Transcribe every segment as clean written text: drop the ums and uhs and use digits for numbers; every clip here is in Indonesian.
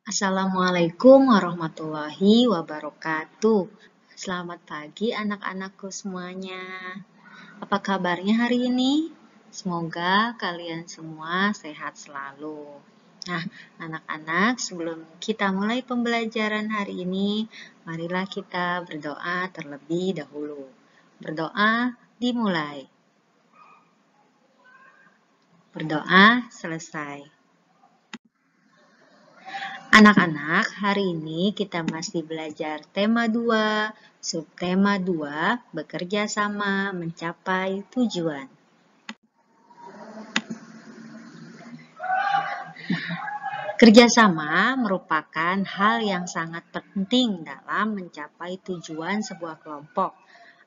Assalamualaikum warahmatullahi wabarakatuh. Selamat pagi anak-anakku semuanya. Apa kabarnya hari ini? Semoga kalian semua sehat selalu. Nah, anak-anak, sebelum kita mulai pembelajaran hari ini, marilah kita berdoa terlebih dahulu. Berdoa dimulai. Berdoa selesai. Anak-anak, hari ini kita masih belajar tema 2, subtema 2, bekerja sama mencapai tujuan. Kerjasama merupakan hal yang sangat penting dalam mencapai tujuan sebuah kelompok.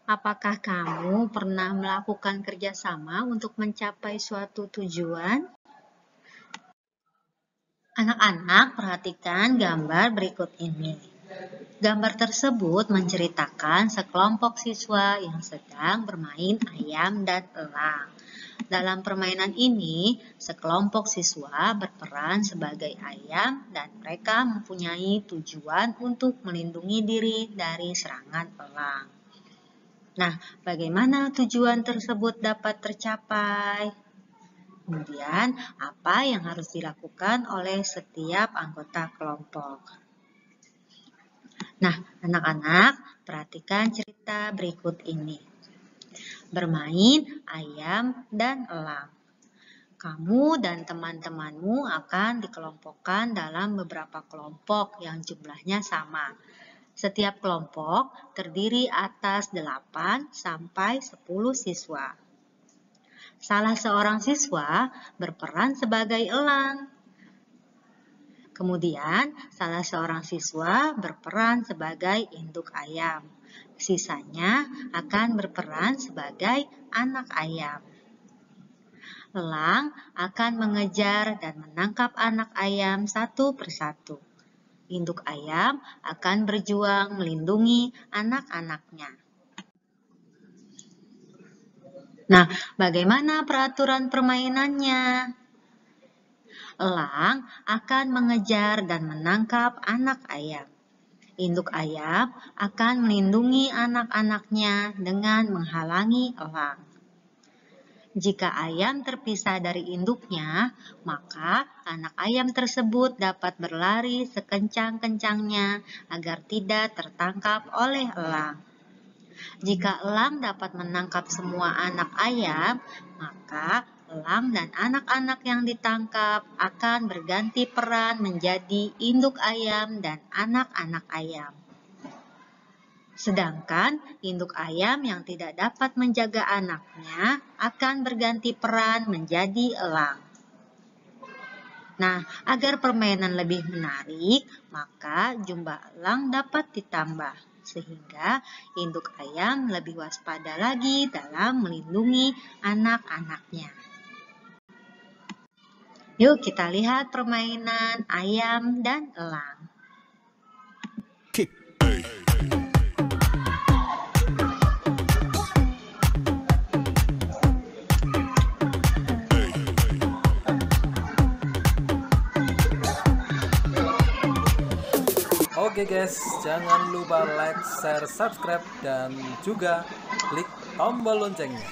Apakah kamu pernah melakukan kerjasama untuk mencapai suatu tujuan? Anak-anak, perhatikan gambar berikut ini. Gambar tersebut menceritakan sekelompok siswa yang sedang bermain ayam dan elang. Dalam permainan ini, sekelompok siswa berperan sebagai ayam dan mereka mempunyai tujuan untuk melindungi diri dari serangan elang. Nah, bagaimana tujuan tersebut dapat tercapai? Kemudian, apa yang harus dilakukan oleh setiap anggota kelompok? Nah, anak-anak, perhatikan cerita berikut ini. Bermain ayam dan elang. Kamu dan teman-temanmu akan dikelompokkan dalam beberapa kelompok yang jumlahnya sama. Setiap kelompok terdiri atas 8 sampai 10 siswa. Salah seorang siswa berperan sebagai elang. Kemudian, salah seorang siswa berperan sebagai induk ayam. Sisanya akan berperan sebagai anak ayam. Elang akan mengejar dan menangkap anak ayam satu persatu. Induk ayam akan berjuang melindungi anak-anaknya. Nah, bagaimana peraturan permainannya? Elang akan mengejar dan menangkap anak ayam. Induk ayam akan melindungi anak-anaknya dengan menghalangi elang. Jika ayam terpisah dari induknya, maka anak ayam tersebut dapat berlari sekencang-kencangnya agar tidak tertangkap oleh elang. Jika elang dapat menangkap semua anak ayam, maka elang dan anak-anak yang ditangkap akan berganti peran menjadi induk ayam dan anak-anak ayam. Sedangkan induk ayam yang tidak dapat menjaga anaknya akan berganti peran menjadi elang. Nah, agar permainan lebih menarik, maka jumlah elang dapat ditambah, sehingga induk ayam lebih waspada lagi dalam melindungi anak-anaknya. Yuk kita lihat permainan ayam dan elang. Oke guys, jangan lupa like, share, subscribe, dan juga klik tombol loncengnya.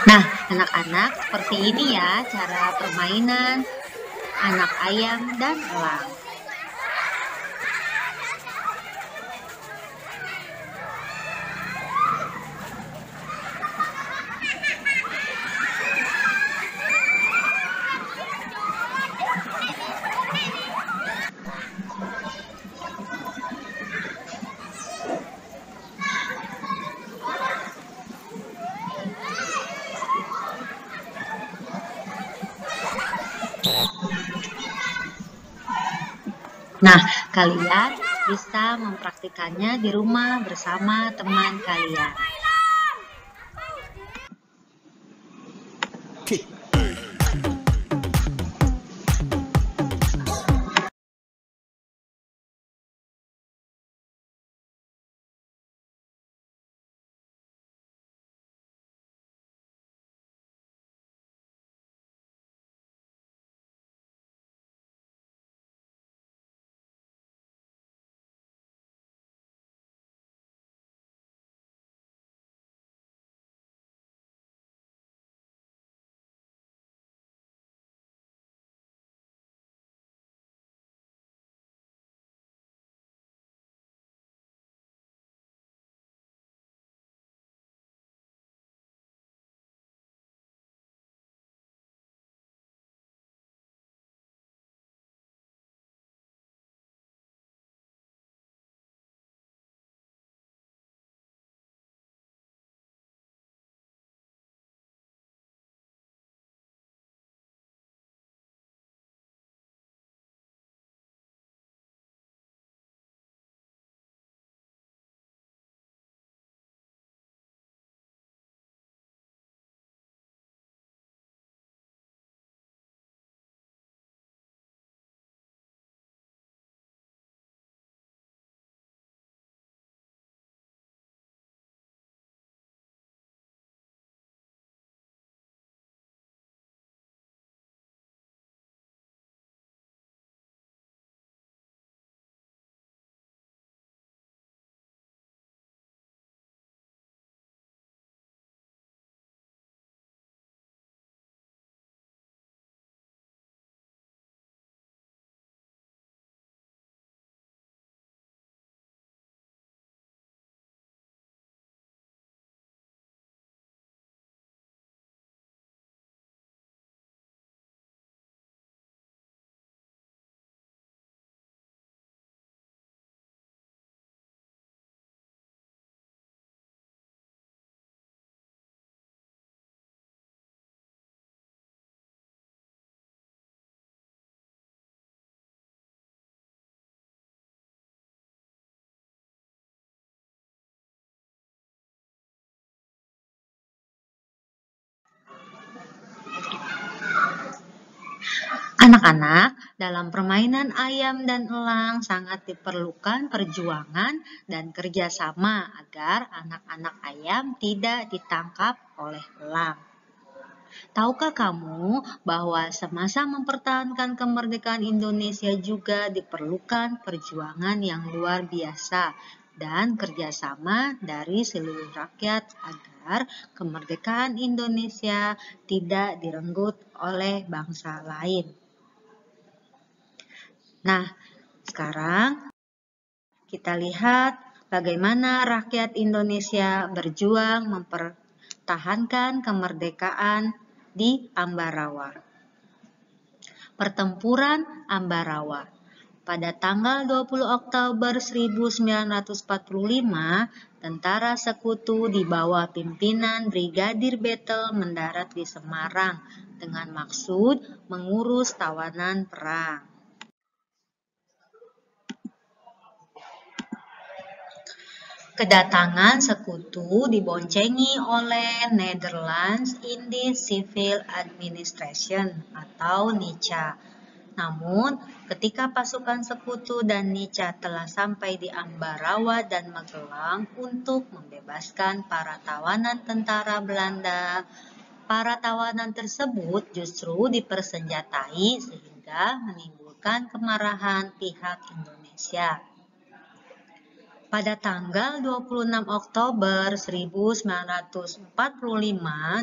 Nah, anak-anak, seperti ini ya cara permainan anak ayam dan elang. Nah, kalian bisa mempraktikannya di rumah bersama teman kalian. Anak-anak, dalam permainan ayam dan elang sangat diperlukan perjuangan dan kerjasama agar anak-anak ayam tidak ditangkap oleh elang. Tahukah kamu bahwa semasa mempertahankan kemerdekaan Indonesia juga diperlukan perjuangan yang luar biasa dan kerjasama dari seluruh rakyat agar kemerdekaan Indonesia tidak direnggut oleh bangsa lain. Nah, sekarang kita lihat bagaimana rakyat Indonesia berjuang mempertahankan kemerdekaan di Ambarawa. Pertempuran Ambarawa. Pada tanggal 20 Oktober 1945, tentara sekutu di bawah pimpinan Brigadir Battle mendarat di Semarang dengan maksud mengurus tawanan perang. Kedatangan sekutu diboncengi oleh Netherlands Indies Civil Administration atau NICA. Namun, ketika pasukan sekutu dan NICA telah sampai di Ambarawa dan Magelang untuk membebaskan para tawanan tentara Belanda, para tawanan tersebut justru dipersenjatai sehingga menimbulkan kemarahan pihak Indonesia. Pada tanggal 26 Oktober 1945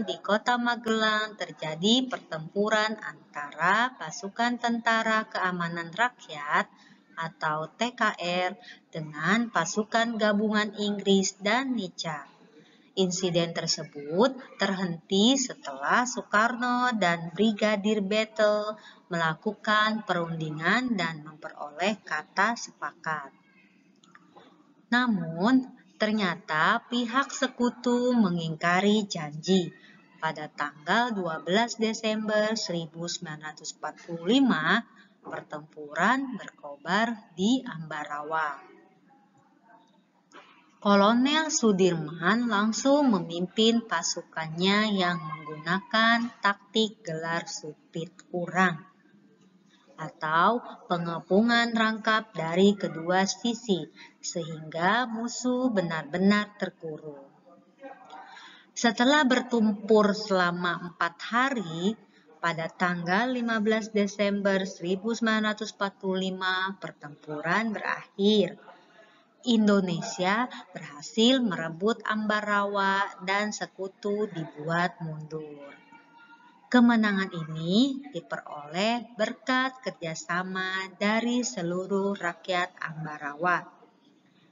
di Kota Magelang terjadi pertempuran antara pasukan Tentara Keamanan Rakyat atau TKR dengan pasukan gabungan Inggris dan NICA. Insiden tersebut terhenti setelah Soekarno dan Brigadir Battle melakukan perundingan dan memperoleh kata sepakat. Namun, ternyata pihak sekutu mengingkari janji. Pada tanggal 12 Desember 1945, pertempuran berkobar di Ambarawa. Kolonel Sudirman langsung memimpin pasukannya yang menggunakan taktik gelar supit kurang atau pengepungan rangkap dari kedua sisi sehingga musuh benar-benar terkurung. Setelah bertempur selama 4 hari, pada tanggal 15 Desember 1945 pertempuran berakhir. Indonesia berhasil merebut Ambarawa dan sekutu dibuat mundur. Kemenangan ini diperoleh berkat kerjasama dari seluruh rakyat Ambarawa.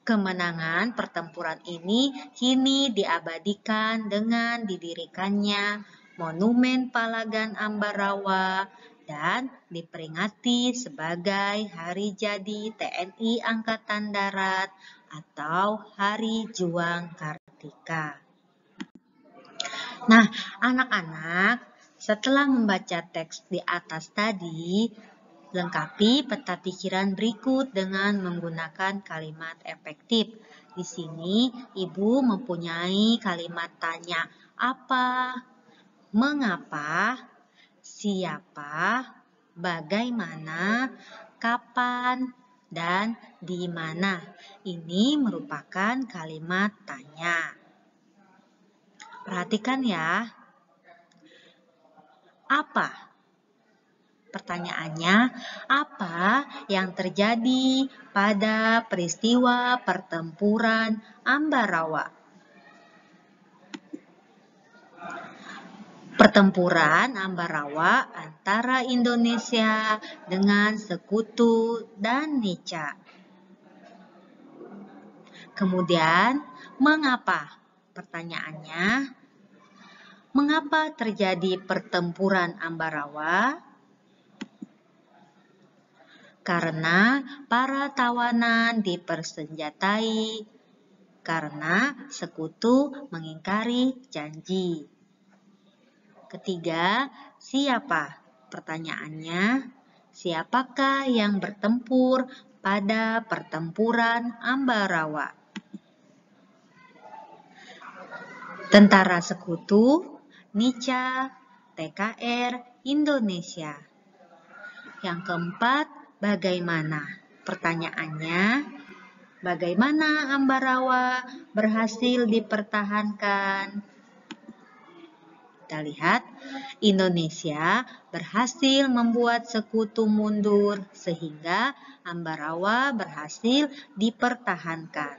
Kemenangan pertempuran ini kini diabadikan dengan didirikannya Monumen Palagan Ambarawa dan diperingati sebagai Hari Jadi TNI Angkatan Darat atau Hari Juang Kartika. Nah, anak-anak, setelah membaca teks di atas tadi, lengkapi peta pikiran berikut dengan menggunakan kalimat efektif. Di sini, Ibu mempunyai kalimat tanya apa, mengapa, siapa, bagaimana, kapan, dan di mana. Ini merupakan kalimat tanya. Perhatikan ya. Apa? Pertanyaannya, apa yang terjadi pada peristiwa pertempuran Ambarawa? Pertempuran Ambarawa antara Indonesia dengan Sekutu dan NICA. Kemudian, mengapa? Pertanyaannya, mengapa terjadi pertempuran Ambarawa? Karena para tawanan dipersenjatai, karena sekutu mengingkari janji. Ketiga, siapa? Pertanyaannya, siapakah yang bertempur pada pertempuran Ambarawa? Tentara Sekutu, NICA, TKR, Indonesia. Yang keempat, bagaimana? Pertanyaannya, bagaimana Ambarawa berhasil dipertahankan? Kita lihat, Indonesia berhasil membuat sekutu mundur sehingga Ambarawa berhasil dipertahankan.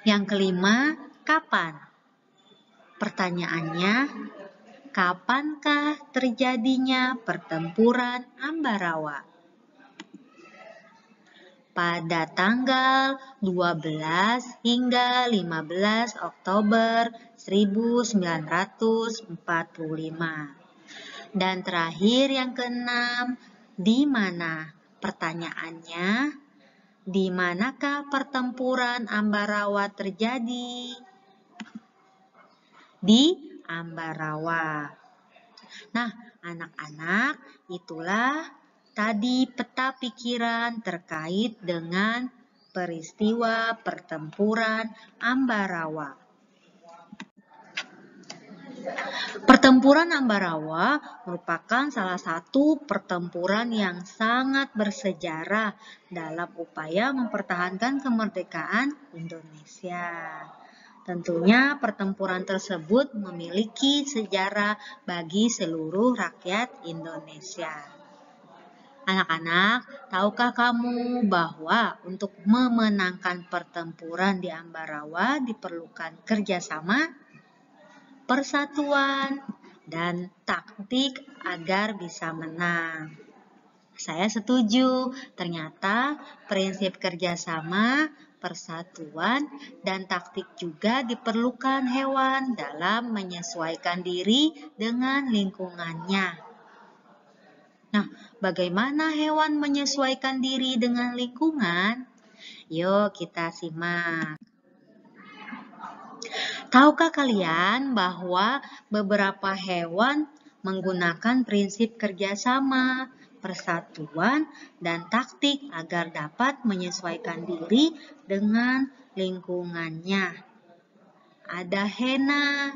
Yang kelima, kapan? Pertanyaannya, kapankah terjadinya pertempuran Ambarawa? Pada tanggal 12 hingga 15 Oktober 1945. Dan terakhir yang keenam, di mana? Pertanyaannya, di manakah pertempuran Ambarawa terjadi? Di Ambarawa. Nah, anak-anak, itulah tadi peta pikiran terkait dengan peristiwa pertempuran Ambarawa. Pertempuran Ambarawa merupakan salah satu pertempuran yang sangat bersejarah dalam upaya mempertahankan kemerdekaan Indonesia. Tentunya pertempuran tersebut memiliki sejarah bagi seluruh rakyat Indonesia. Anak-anak, tahukah kamu bahwa untuk memenangkan pertempuran di Ambarawa diperlukan kerjasama, persatuan, dan taktik agar bisa menang? Saya setuju, ternyata prinsip kerjasama, persatuan, dan taktik juga diperlukan hewan dalam menyesuaikan diri dengan lingkungannya. Nah, bagaimana hewan menyesuaikan diri dengan lingkungan? Yuk kita simak. Tahukah kalian bahwa beberapa hewan menggunakan prinsip kerjasama, persatuan, dan taktik agar dapat menyesuaikan diri dengan lingkungannya? Ada hena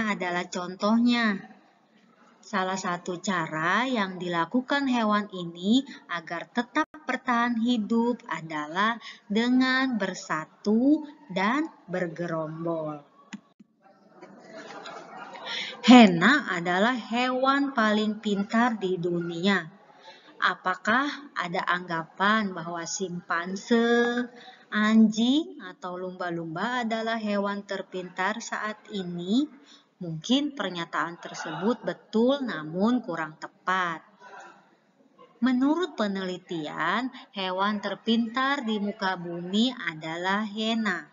adalah contohnya. Salah satu cara yang dilakukan hewan ini agar tetap bertahan hidup adalah dengan bersatu dan bergerombol. Hena adalah hewan paling pintar di dunia. Apakah ada anggapan bahwa simpanse, anjing, atau lumba-lumba adalah hewan terpintar saat ini? Mungkin pernyataan tersebut betul namun kurang tepat. Menurut penelitian, hewan terpintar di muka bumi adalah hena.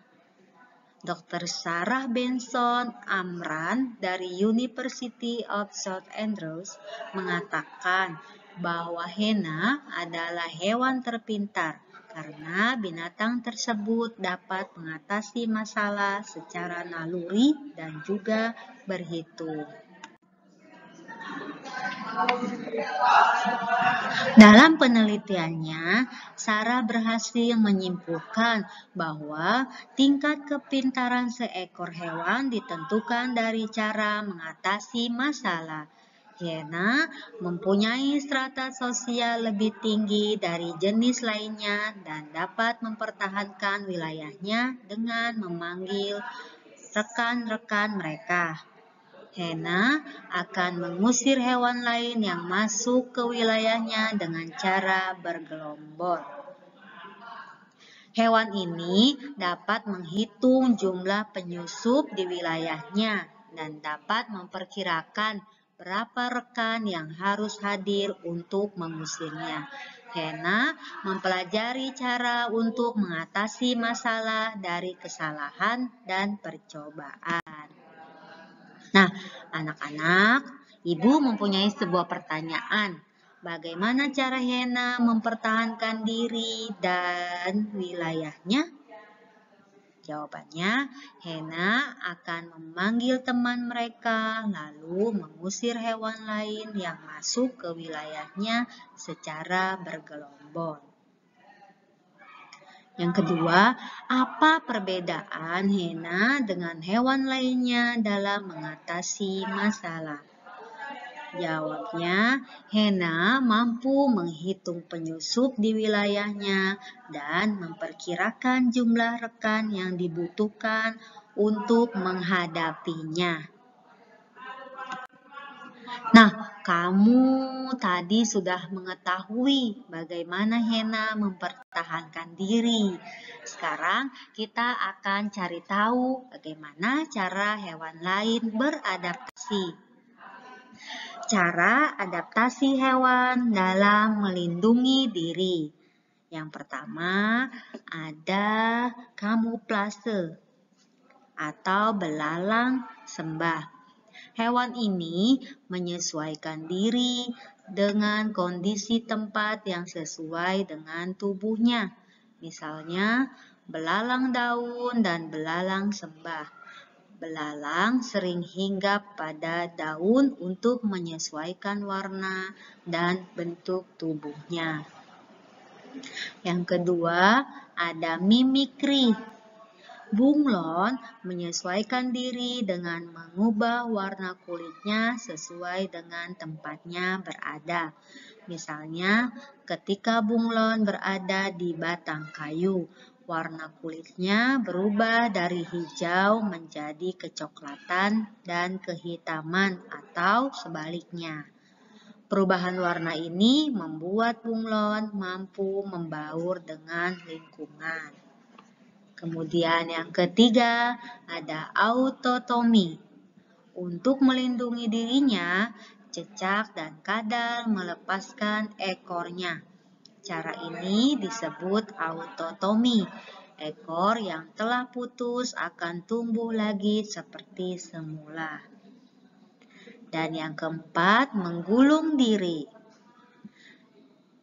Dr. Sarah Benson Amran dari University of South Andrews mengatakan bahwa hena adalah hewan terpintar karena binatang tersebut dapat mengatasi masalah secara naluri dan juga berhitung. Dalam penelitiannya, Sarah berhasil menyimpulkan bahwa tingkat kepintaran seekor hewan ditentukan dari cara mengatasi masalah. Hena mempunyai strata sosial lebih tinggi dari jenis lainnya dan dapat mempertahankan wilayahnya dengan memanggil rekan-rekan mereka. Hena akan mengusir hewan lain yang masuk ke wilayahnya dengan cara bergerombol. Hewan ini dapat menghitung jumlah penyusup di wilayahnya dan dapat memperkirakan berapa rekan yang harus hadir untuk mengusirnya. Hena mempelajari cara untuk mengatasi masalah dari kesalahan dan percobaan. Nah, anak-anak, Ibu mempunyai sebuah pertanyaan. Bagaimana cara hena mempertahankan diri dan wilayahnya? Jawabannya, hena akan memanggil teman mereka lalu mengusir hewan lain yang masuk ke wilayahnya secara bergelombol. Yang kedua, apa perbedaan hena dengan hewan lainnya dalam mengatasi masalah? Jawabnya, Hena mampu menghitung penyusup di wilayahnya dan memperkirakan jumlah rekan yang dibutuhkan untuk menghadapinya. Nah, kamu tadi sudah mengetahui bagaimana Hena mempertahankan diri. Sekarang kita akan cari tahu bagaimana cara hewan lain beradaptasi. Cara adaptasi hewan dalam melindungi diri. Yang pertama ada kamuflase atau belalang sembah. Hewan ini menyesuaikan diri dengan kondisi tempat yang sesuai dengan tubuhnya. Misalnya belalang daun dan belalang sembah. Belalang sering hinggap pada daun untuk menyesuaikan warna dan bentuk tubuhnya. Yang kedua, ada mimikri. Bunglon menyesuaikan diri dengan mengubah warna kulitnya sesuai dengan tempatnya berada. Misalnya, ketika bunglon berada di batang kayu, warna kulitnya berubah dari hijau menjadi kecoklatan dan kehitaman atau sebaliknya. Perubahan warna ini membuat bunglon mampu membaur dengan lingkungan. Kemudian yang ketiga ada autotomi. Untuk melindungi dirinya, cecak dan kadal melepaskan ekornya. Cara ini disebut autotomi. Ekor yang telah putus akan tumbuh lagi seperti semula. Dan yang keempat, menggulung diri.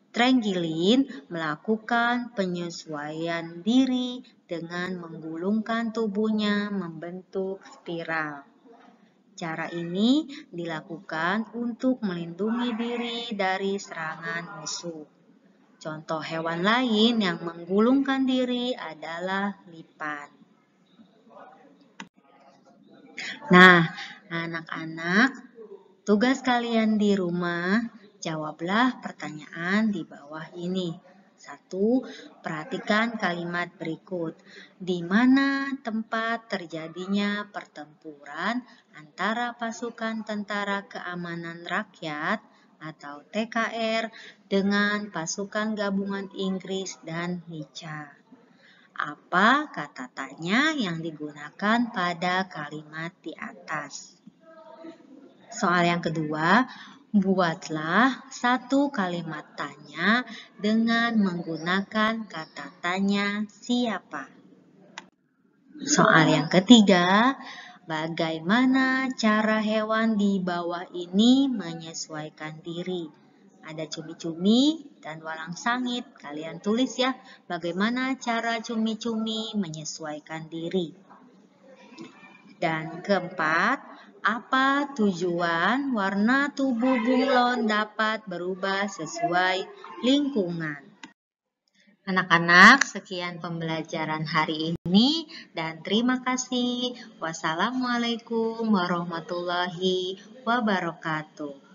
Tranquilin melakukan penyesuaian diri dengan menggulungkan tubuhnya membentuk spiral. Cara ini dilakukan untuk melindungi diri dari serangan musuh. Contoh hewan lain yang menggulungkan diri adalah lipan. Nah, anak-anak, tugas kalian di rumah, jawablah pertanyaan di bawah ini. 1. Perhatikan kalimat berikut. Di mana tempat terjadinya pertempuran antara pasukan Tentara Keamanan Rakyat atau TKR dengan pasukan gabungan Inggris dan Nica? Apa kata tanya yang digunakan pada kalimat di atas? Soal yang kedua, buatlah satu kalimat tanya dengan menggunakan kata tanya siapa. Soal yang ketiga, bagaimana cara hewan di bawah ini menyesuaikan diri? Ada cumi-cumi dan walang sangit. Kalian tulis ya, bagaimana cara cumi-cumi menyesuaikan diri. Dan keempat, apa tujuan warna tubuh bunglon dapat berubah sesuai lingkungan? Anak-anak, sekian pembelajaran hari ini dan terima kasih. Wassalamualaikum warahmatullahi wabarakatuh.